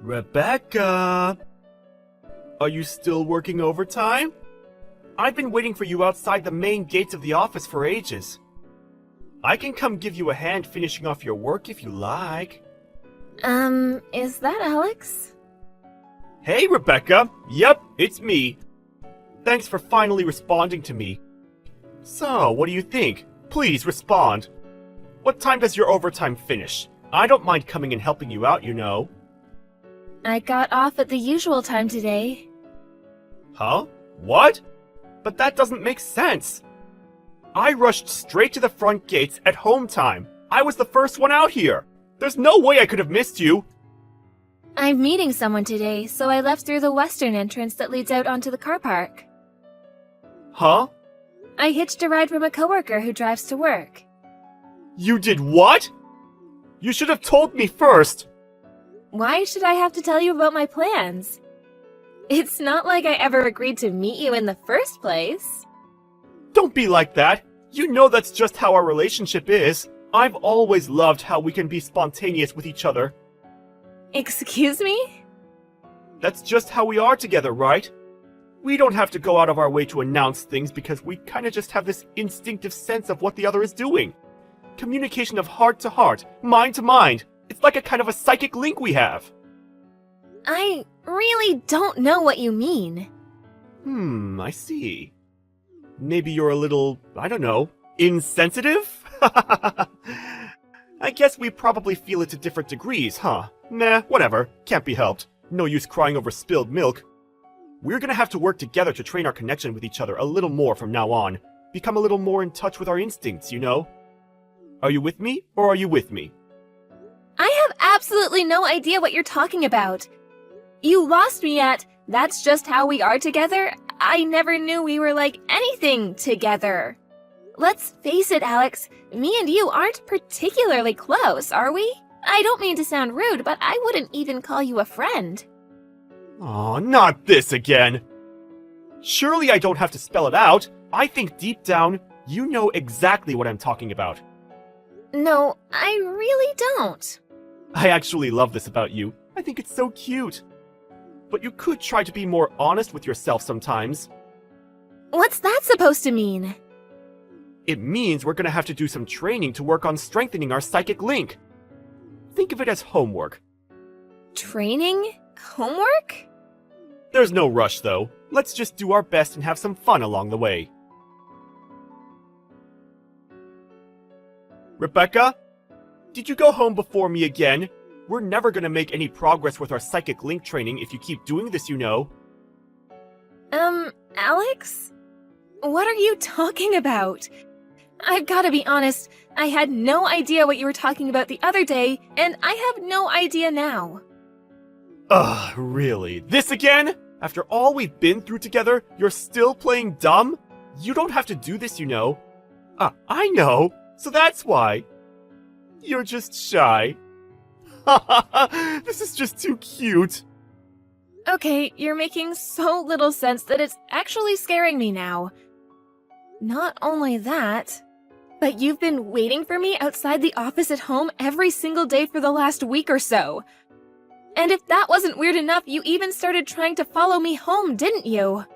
Rebecca! Are you still working overtime? I've been waiting for you outside the main gates of the office for ages. I can come give you a hand finishing off your work if you like. Is that Alex? Hey, Rebecca! Yep, it's me. Thanks for finally responding to me. So, what do you think? Please respond. What time does your overtime finish? I don't mind coming and helping you out, you know. I got off at the usual time today. Huh? What? But that doesn't make sense. I rushed straight to the front gates at home time. I was the first one out here. There's no way I could have missed you. I'm meeting someone today, so I left through the western entrance that leads out onto the car park. Huh? I hitched a ride from a coworker who drives to work. You did what? You should have told me first. Why should I have to tell you about my plans? It's not like I ever agreed to meet you in the first place. Don't be like that. You know that's just how our relationship is. I've always loved how we can be spontaneous with each other. Excuse me? That's just how we are together, right? We don't have to go out of our way to announce things because we kind of just have this instinctive sense of what the other is doing. Communication of heart to heart, mind to mind. It's like a kind of a psychic link we have. I really don't know what you mean. I see. Maybe you're a little, I don't know, insensitive? I guess we probably feel it to different degrees, huh? Nah, whatever. Can't be helped. No use crying over spilled milk. We're gonna have to work together to train our connection with each other a little more from now on. Become a little more in touch with our instincts, you know? Are you with me, or are you with me? I have absolutely no idea what you're talking about. You lost me at, that's just how we are together. I never knew we were like anything together. Let's face it, Alex, me and you aren't particularly close, are we? I don't mean to sound rude, but I wouldn't even call you a friend. Aw, not this again! Surely I don't have to spell it out. I think deep down, you know exactly what I'm talking about. No, I really don't. I actually love this about you. I think it's so cute. But you could try to be more honest with yourself sometimes. What's that supposed to mean? It means we're gonna have to do some training to work on strengthening our psychic link. Think of it as homework. Training? Homework? There's no rush, though. Let's just do our best and have some fun along the way. Rebecca? Did you go home before me again? We're never gonna make any progress with our psychic link training if you keep doing this, you know. Alex? What are you talking about? I've gotta be honest, I had no idea what you were talking about the other day, and I have no idea now. Ugh, really? This again? After all we've been through together, you're still playing dumb? You don't have to do this, you know. I know. So that's why. You're just shy. This is just too cute. Okay, you're making so little sense that it's actually scaring me now. Not only that, but you've been waiting for me outside the office at home every single day for the last week or so. And if that wasn't weird enough, you even started trying to follow me home, didn't you?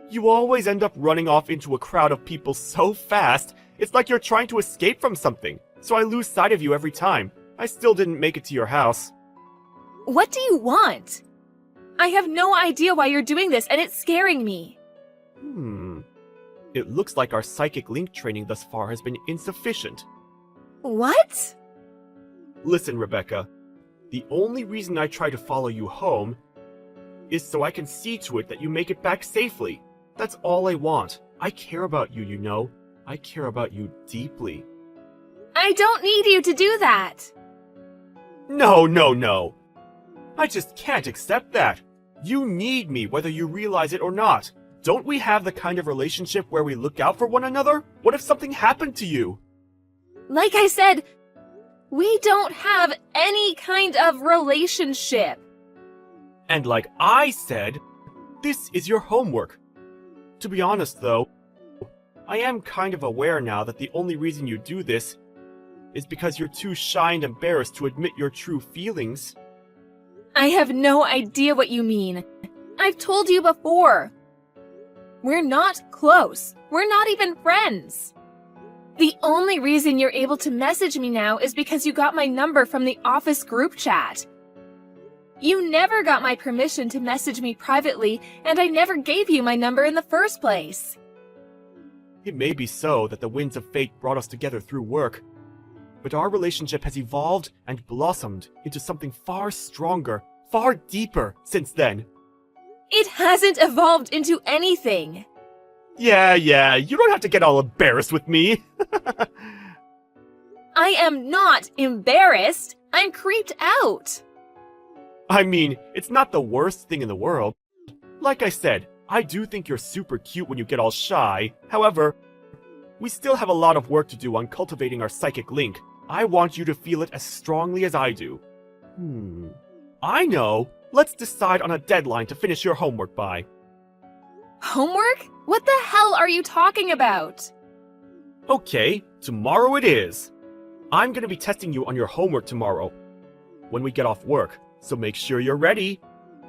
You always end up running off into a crowd of people so fast, it's like you're trying to escape from something, so I lose sight of you every time. I still didn't make it to your house. What do you want? I have no idea why you're doing this, and it's scaring me. It looks like our psychic link training thus far has been insufficient. What? Listen, Rebecca. The only reason I try to follow you home is so I can see to it that you make it back safely. That's all I want. I care about you, you know. I care about you deeply. I don't need you to do that. No. I just can't accept that. You need me whether you realize it or not. Don't we have the kind of relationship where we look out for one another? What if something happened to you? Like I said, we don't have any kind of relationship. And like I said, this is your homework. To be honest though, I am kind of aware now that the only reason you do this is because you're too shy and embarrassed to admit your true feelings. I have no idea what you mean. I've told you before. We're not close. We're not even friends. The only reason you're able to message me now is because you got my number from the office group chat. You never got my permission to message me privately, and I never gave you my number in the first place. It may be so that the winds of fate brought us together through work, but our relationship has evolved and blossomed into something far stronger, far deeper since then. It hasn't evolved into anything. Yeah, you don't have to get all embarrassed with me. I am not embarrassed. I'm creeped out. I mean, it's not the worst thing in the world. Like I said, I do think you're super cute when you get all shy. However, we still have a lot of work to do on cultivating our psychic link. I want you to feel it as strongly as I do. I know. Let's decide on a deadline to finish your homework by. Homework? What the hell are you talking about? Okay, tomorrow it is. I'm gonna be testing you on your homework tomorrow when we get off work, so make sure you're ready.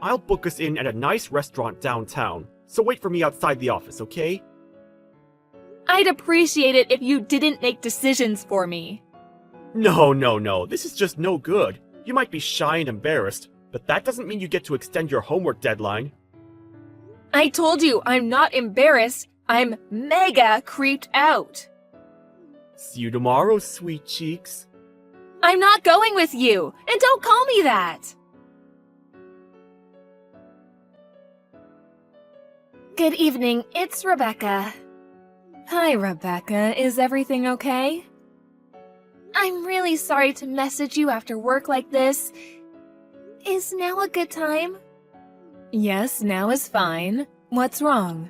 I'll book us in at a nice restaurant downtown, so wait for me outside the office, okay? I'd appreciate it if you didn't make decisions for me. No, this is just no good. You might be shy and embarrassed, but that doesn't mean you get to extend your homework deadline. I told you I'm not embarrassed. I'm mega creeped out. See you tomorrow, sweet cheeks. I'm not going with you, and don't call me that. Good evening, it's Rebecca. Hi, Rebecca. Is everything okay? I'm really sorry to message you after work like this. Is now a good time? Yes, now is fine. What's wrong?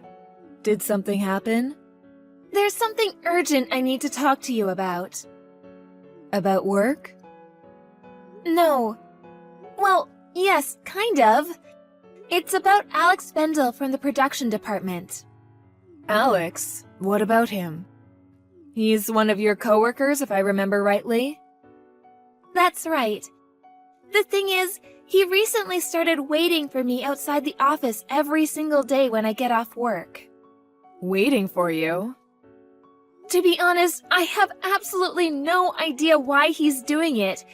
Did something happen? There's something urgent I need to talk to you about. About work? No. Well, yes, kind of. It's about Alex Bendel from the production department. Alex? What about him? He's one of your coworkers, if I remember rightly? That's right. The thing is, he recently started waiting for me outside the office every single day when I get off work. Waiting for you? To be honest, I have absolutely no idea why he's doing it.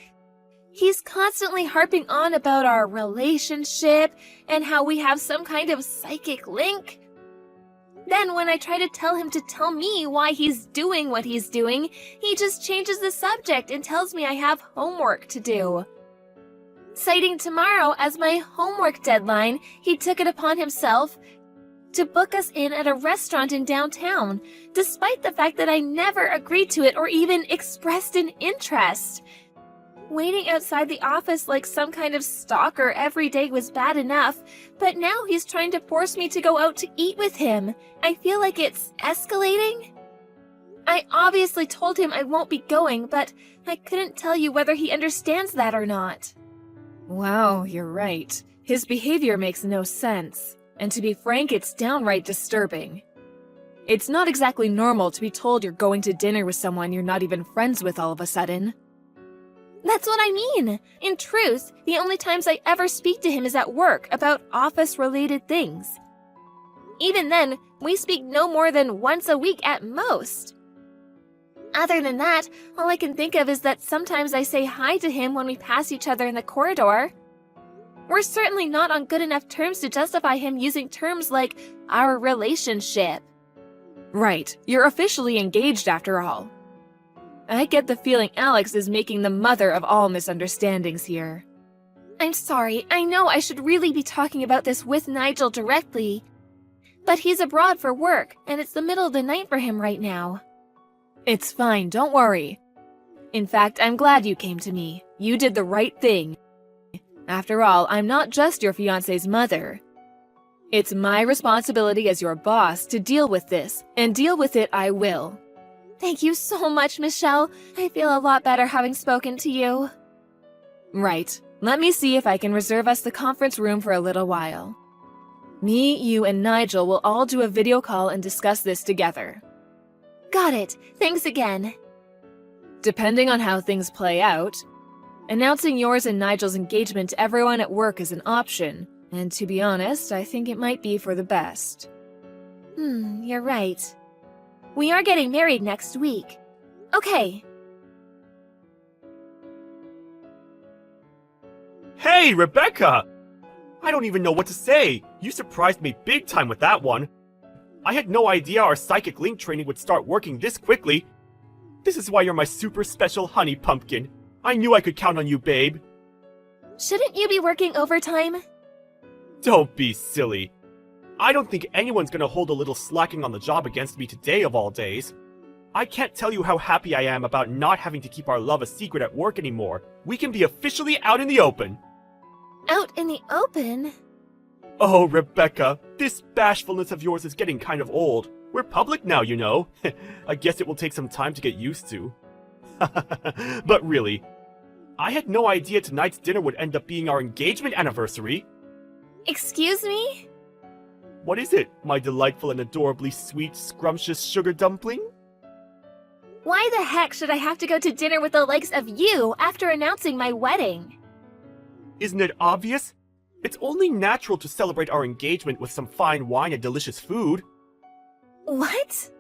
He's constantly harping on about our relationship and how we have some kind of psychic link. Then when I try to tell him to tell me why he's doing what he's doing, he just changes the subject and tells me I have homework to do. Citing tomorrow as my homework deadline, he took it upon himself to book us in at a restaurant in downtown, despite the fact that I never agreed to it or even expressed an interest. Waiting outside the office like some kind of stalker every day was bad enough, but now he's trying to force me to go out to eat with him. I feel like it's escalating. I obviously told him I won't be going, but I couldn't tell you whether he understands that or not. Wow, you're right. His behavior makes no sense. And to be frank, it's downright disturbing. It's not exactly normal to be told you're going to dinner with someone you're not even friends with all of a sudden. That's what I mean. In truth, the only times I ever speak to him is at work about office-related things. Even then, we speak no more than once a week at most. Other than that, all I can think of is that sometimes I say hi to him when we pass each other in the corridor. We're certainly not on good enough terms to justify him using terms like our relationship. Right, you're officially engaged after all. I get the feeling Alex is making the mother of all misunderstandings here. I'm sorry, I know I should really be talking about this with Nigel directly. But he's abroad for work, and it's the middle of the night for him right now. It's fine, don't worry. In fact, I'm glad you came to me. You did the right thing. After all, I'm not just your fiancé's mother. It's my responsibility as your boss to deal with this, and deal with it I will. Thank you so much, Michelle. I feel a lot better having spoken to you. Right. Let me see if I can reserve us the conference room for a little while. Me, you, and Nigel will all do a video call and discuss this together. Got it. Thanks again. Depending on how things play out, Announcing yours and Nigel's engagement to everyone at work is an option, and to be honest, I think it might be for the best. You're right. We are getting married next week. Okay. Hey, Rebecca! I don't even know what to say. You surprised me big time with that one. I had no idea our psychic link training would start working this quickly. This is why you're my super special honey pumpkin. I knew I could count on you, babe. Shouldn't you be working overtime? Don't be silly. I don't think anyone's gonna hold a little slacking on the job against me today of all days. I can't tell you how happy I am about not having to keep our love a secret at work anymore. We can be officially out in the open. Out in the open? Oh, Rebecca, this bashfulness of yours is getting kind of old. We're public now, you know. I guess it will take some time to get used to. But really, I had no idea tonight's dinner would end up being our engagement anniversary. Excuse me? What is it, my delightful and adorably sweet, scrumptious sugar dumpling? Why the heck should I have to go to dinner with the likes of you after announcing my wedding? Isn't it obvious? It's only natural to celebrate our engagement with some fine wine and delicious food. What?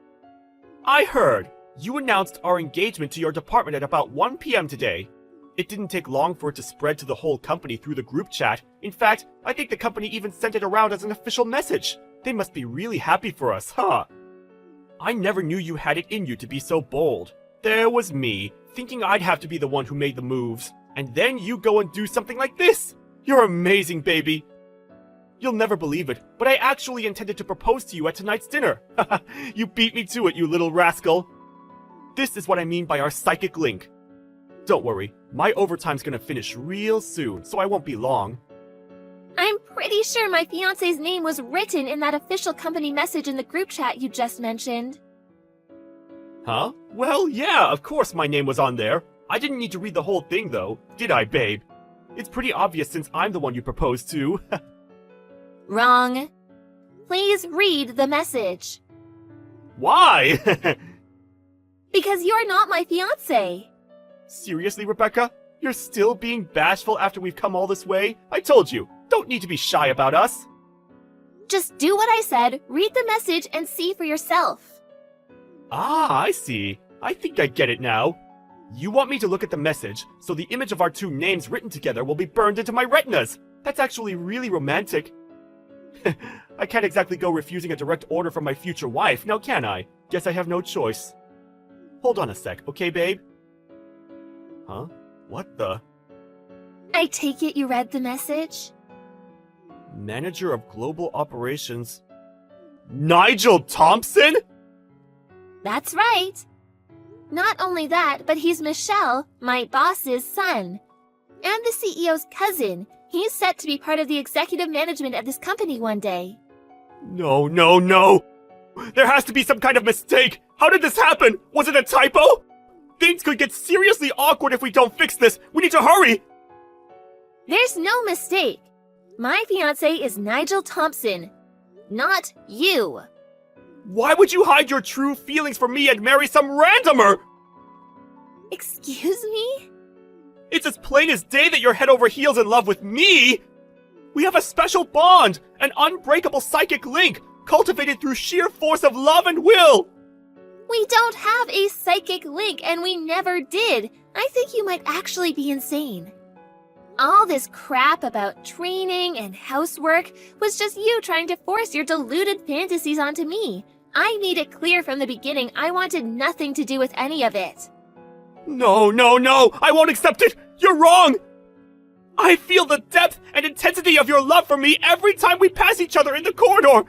I heard. You announced our engagement to your department at about 1 p.m. today. It didn't take long for it to spread to the whole company through the group chat. In fact, I think the company even sent it around as an official message. They must be really happy for us, huh? I never knew you had it in you to be so bold. There was me, thinking I'd have to be the one who made the moves. And then you go and do something like this. You're amazing, baby. You'll never believe it, but I actually intended to propose to you at tonight's dinner. You beat me to it, you little rascal. This is what I mean by our psychic link. Don't worry, my overtime's gonna finish real soon, so I won't be long. I'm pretty sure my fiancé's name was written in that official company message in the group chat you just mentioned. Huh? Well, yeah, of course my name was on there. I didn't need to read the whole thing, though, did I, babe? It's pretty obvious since I'm the one you proposed to. Wrong. Please read the message. Why? Because you're not my fiancé. Seriously, Rebecca? You're still being bashful after we've come all this way? I told you, don't need to be shy about us. Just do what I said, read the message, and see for yourself. Ah, I see. I think I get it now. You want me to look at the message, so the image of our two names written together will be burned into my retinas. That's actually really romantic. I can't exactly go refusing a direct order from my future wife, now can I? Guess I have no choice. Hold on a sec, okay, babe? Huh? What the? I take it you read the message? Manager of Global Operations. Nigel Thompson? That's right. Not only that, but he's Michelle, my boss's son. And the CEO's cousin. He's set to be part of the executive management of this company one day. No, no, no! There has to be some kind of mistake! How did this happen? Was it a typo? Things could get seriously awkward if we don't fix this! We need to hurry! There's no mistake. My fiancé is Nigel Thompson, not you. Why would you hide your true feelings from me and marry some randomer? Excuse me? It's as plain as day that you're head over heels in love with me! We have a special bond, an unbreakable psychic link, cultivated through sheer force of love and will! We don't have a psychic link, and we never did. I think you might actually be insane. All this crap about training and housework was just you trying to force your deluded fantasies onto me. I made it clear from the beginning I wanted nothing to do with any of it. No, no, no! I won't accept it! You're wrong! I feel the depth and intensity of your love for me every time we pass each other in the corridor!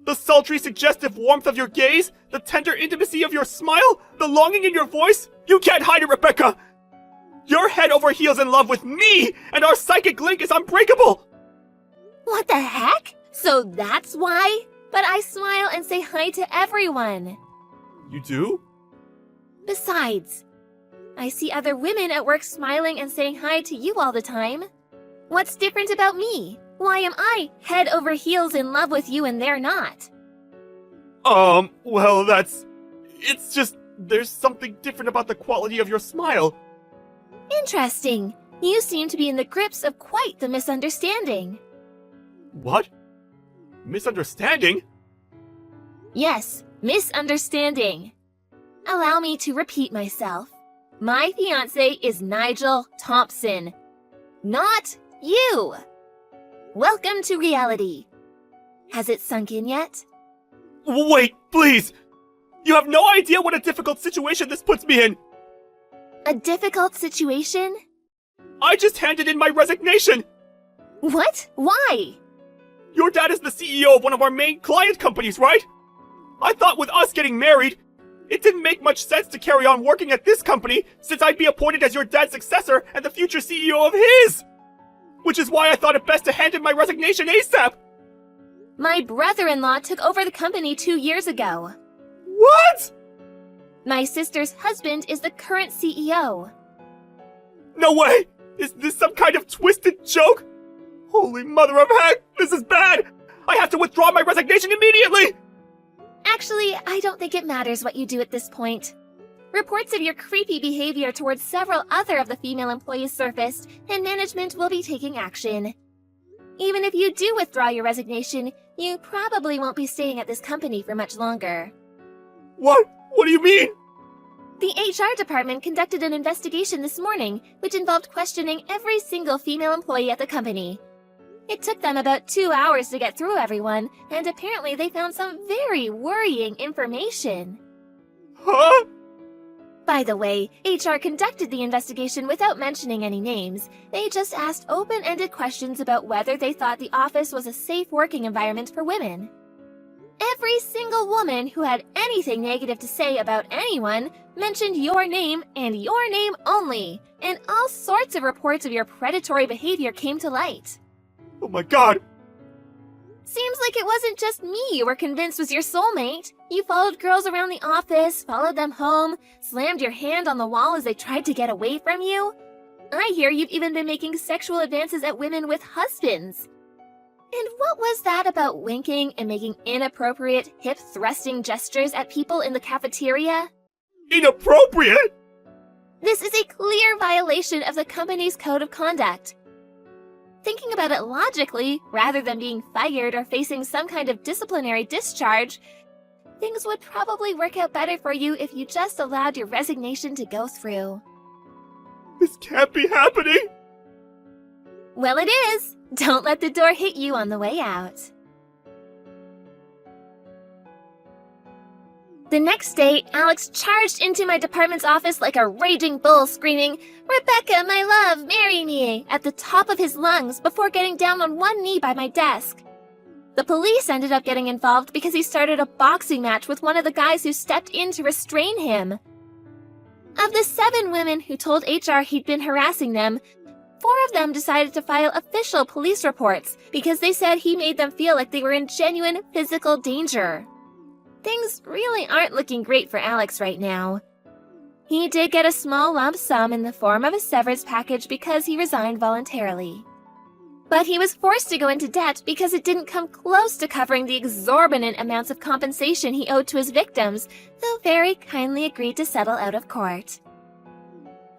The sultry, suggestive warmth of your gaze, the tender intimacy of your smile, the longing in your voice, you can't hide it, Rebecca! You're head over heels in love with me, and our psychic link is unbreakable! What the heck? So that's why? But I smile and say hi to everyone. You do? Besides, I see other women at work smiling and saying hi to you all the time. What's different about me? Why am I head over heels in love with you and they're not? Well, it's just, there's something different about the quality of your smile. Interesting. You seem to be in the grips of quite the misunderstanding. What? Misunderstanding? Yes, misunderstanding. Allow me to repeat myself. My fiancé is Nigel Thompson. Not you! Welcome to reality. Has it sunk in yet? Wait, please! You have no idea what a difficult situation this puts me in! A difficult situation? I just handed in my resignation! What? Why? Your dad is the CEO of one of our main client companies, right? I thought with us getting married, it didn't make much sense to carry on working at this company since I'd be appointed as your dad's successor and the future CEO of his! Which is why I thought it best to hand in my resignation ASAP! My brother-in-law took over the company 2 years ago. What? My sister's husband is the current CEO. No way! Is this some kind of twisted joke? Holy mother of heck, this is bad! I have to withdraw my resignation immediately! Actually, I don't think it matters what you do at this point. Reports of your creepy behavior towards several other of the female employees surfaced, and management will be taking action. Even if you do withdraw your resignation, you probably won't be staying at this company for much longer. What? What do you mean? The HR department conducted an investigation this morning, which involved questioning every single female employee at the company. It took them about 2 hours to get through everyone, and apparently they found some very worrying information. Huh? By the way, HR conducted the investigation without mentioning any names. They just asked open-ended questions about whether they thought the office was a safe working environment for women. Every single woman who had anything negative to say about anyone mentioned your name and your name only, and all sorts of reports of your predatory behavior came to light. Oh my god! Seems like it wasn't just me you were convinced was your soulmate. You followed girls around the office, followed them home, slammed your hand on the wall as they tried to get away from you. I hear you've even been making sexual advances at women with husbands. And what was that about winking and making inappropriate, hip-thrusting gestures at people in the cafeteria? Inappropriate? This is a clear violation of the company's code of conduct. Thinking about it logically, rather than being fired or facing some kind of disciplinary discharge, things would probably work out better for you if you just allowed your resignation to go through. This can't be happening! Well, it is! Don't let the door hit you on the way out. The next day, Alex charged into my department's office like a raging bull, screaming, "Rebecca, my love, marry me!" at the top of his lungs before getting down on one knee by my desk. The police ended up getting involved because he started a boxing match with one of the guys who stepped in to restrain him. Of the 7 women who told HR he'd been harassing them, 4 of them decided to file official police reports because they said he made them feel like they were in genuine physical danger. Things really aren't looking great for Alex right now. He did get a small lump sum in the form of a severance package because he resigned voluntarily. But he was forced to go into debt because it didn't come close to covering the exorbitant amounts of compensation he owed to his victims, who very kindly agreed to settle out of court.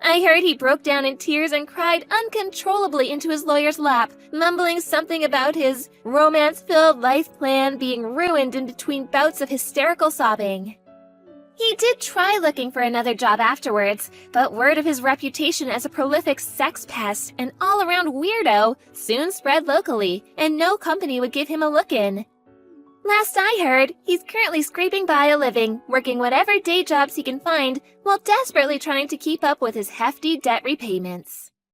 I heard he broke down in tears and cried uncontrollably into his lawyer's lap, mumbling something about his romance-filled life plan being ruined in between bouts of hysterical sobbing. He did try looking for another job afterwards, but word of his reputation as a prolific sex pest and all-around weirdo soon spread locally, and no company would give him a look-in. Last I heard, he's currently scraping by a living, working whatever day jobs he can find, while desperately trying to keep up with his hefty debt repayments.